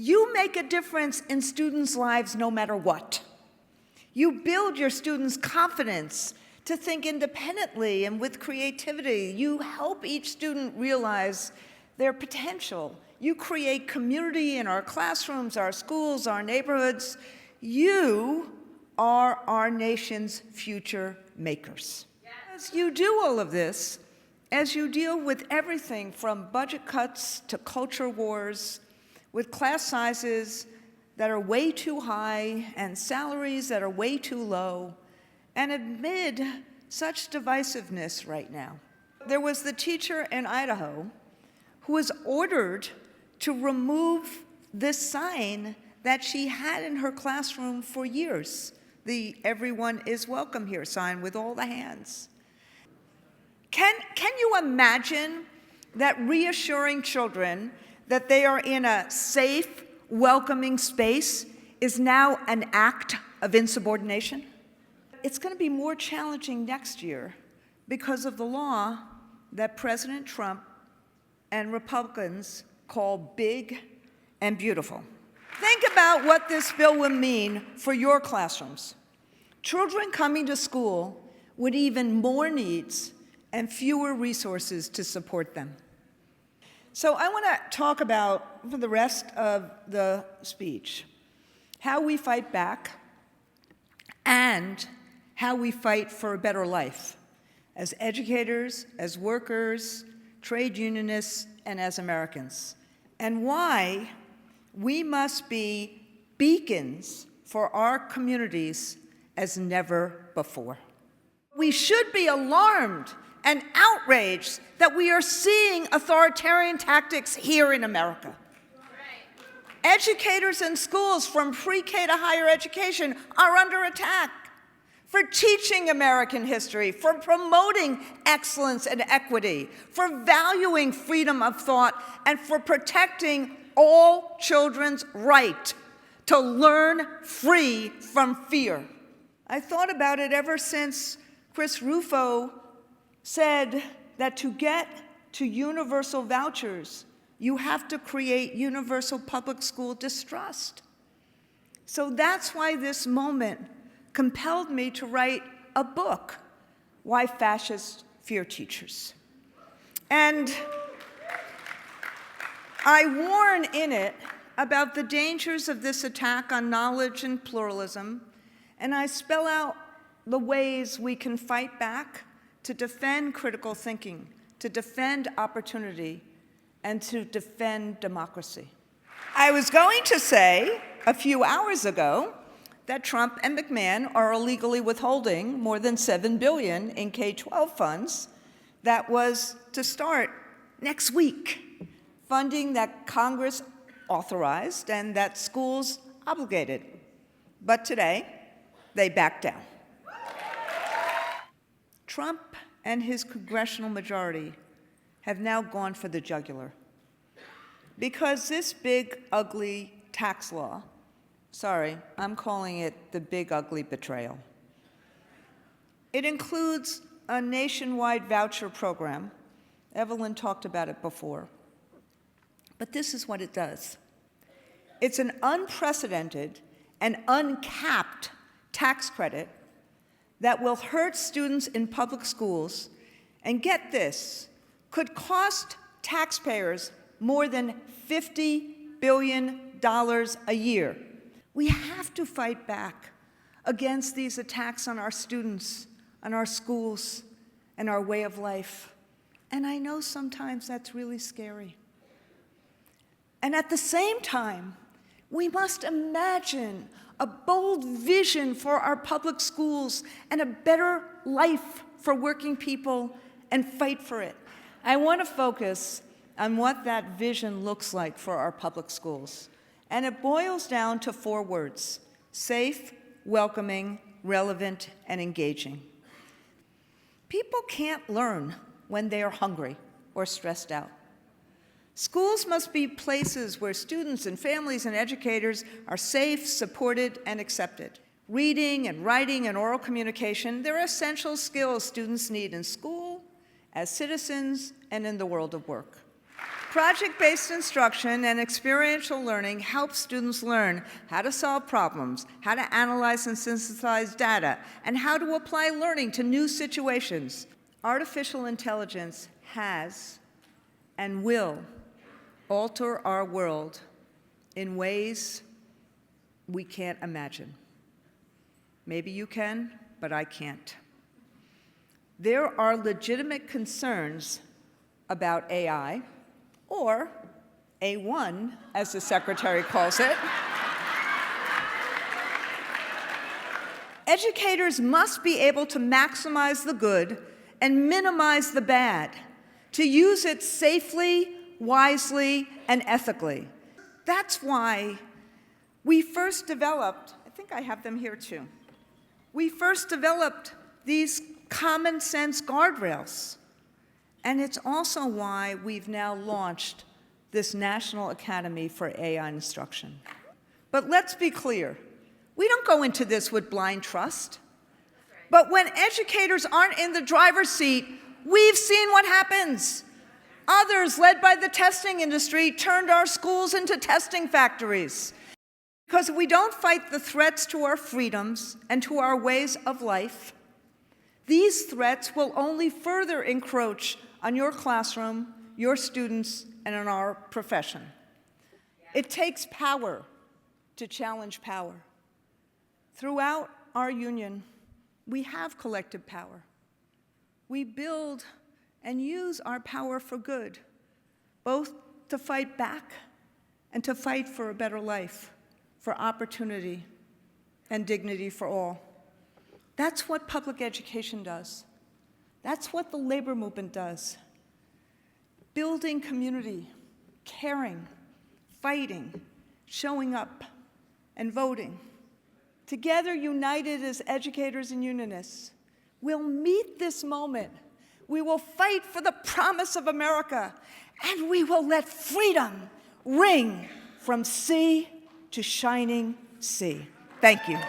You make a difference in students' lives no matter what. You build your students' confidence to think independently and with creativity. You help each student realize their potential. You create community in our classrooms, our schools, our neighborhoods. You are our nation's future makers. As you do all of this, as you deal with everything from budget cuts to culture wars, with class sizes that are way too high and salaries that are way too low, and amid such divisiveness right now. There was the teacher in Idaho who was ordered to remove this sign that she had in her classroom for years, the "Everyone is welcome here" sign with all the hands. Can you imagine that reassuring children that they are in a safe, welcoming space is now an act of insubordination? It's going to be more challenging next year because of the law that President Trump and Republicans call big and beautiful. Think about what this bill will mean for your classrooms. Children coming to school with even more needs and fewer resources to support them. So I want to talk about, for the rest of the speech, how we fight back and how we fight for a better life as educators, as workers, trade unionists, and as Americans, and why we must be beacons for our communities as never before. We should be alarmed and outraged that we are seeing authoritarian tactics here in America. Right. Educators in schools from pre-K to higher education are under attack for teaching American history, for promoting excellence and equity, for valuing freedom of thought, and for protecting all children's right to learn free from fear. I thought about it ever since Chris Rufo said that to get to universal vouchers, you have to create universal public school distrust. So that's why this moment compelled me to write a book, Why Fascists Fear Teachers. And I warn in it about the dangers of this attack on knowledge and pluralism, and I spell out the ways we can fight back to defend critical thinking, to defend opportunity, and to defend democracy. I was going to say a few hours ago that Trump and McMahon are illegally withholding more than $7 billion in K-12 funds that was to start next week, funding that Congress authorized and that schools obligated. But today, they backed down. Trump and his congressional majority have now gone for the jugular because this big, ugly tax law, sorry, I'm calling it the big, ugly betrayal. It includes a nationwide voucher program. Evelyn talked about it before. But this is what it does. It's an unprecedented and uncapped tax credit that will hurt students in public schools, and get this, could cost taxpayers more than $50 billion a year. We have to fight back against these attacks on our students, on our schools, and our way of life. And I know sometimes that's really scary. And at the same time, we must imagine a bold vision for our public schools and a better life for working people and fight for it. I want to focus on what that vision looks like for our public schools. And it boils down to 4 words: safe, welcoming, relevant, and engaging. People can't learn when they are hungry or stressed out. Schools must be places where students and families and educators are safe, supported, and accepted. Reading and writing and oral communication, they're essential skills students need in school, as citizens, and in the world of work. Project-based instruction and experiential learning help students learn how to solve problems, how to analyze and synthesize data, and how to apply learning to new situations. Artificial intelligence has and will alter our world in ways we can't imagine. Maybe you can, but I can't. There are legitimate concerns about AI, or A1, as the Secretary calls it. Educators must be able to maximize the good and minimize the bad, to use it safely, wisely, and ethically. That's why we first developed, I think I have them here too, we first developed these common sense guardrails. And it's also why we've now launched this National Academy for AI Instruction. But let's be clear, we don't go into this with blind trust. But when educators aren't in the driver's seat, we've seen what happens. Others, led by the testing industry, turned our schools into testing factories. Because if we don't fight the threats to our freedoms and to our ways of life, these threats will only further encroach on your classroom, your students, and on our profession. It takes power to challenge power. Throughout our union, we have collective power. We build and use our power for good, both to fight back and to fight for a better life, for opportunity and dignity for all. That's what public education does. That's what the labor movement does. Building community, caring, fighting, showing up, and voting. Together, united as educators and unionists, we'll meet this moment. We will fight for the promise of America, and we will let freedom ring from sea to shining sea. Thank you.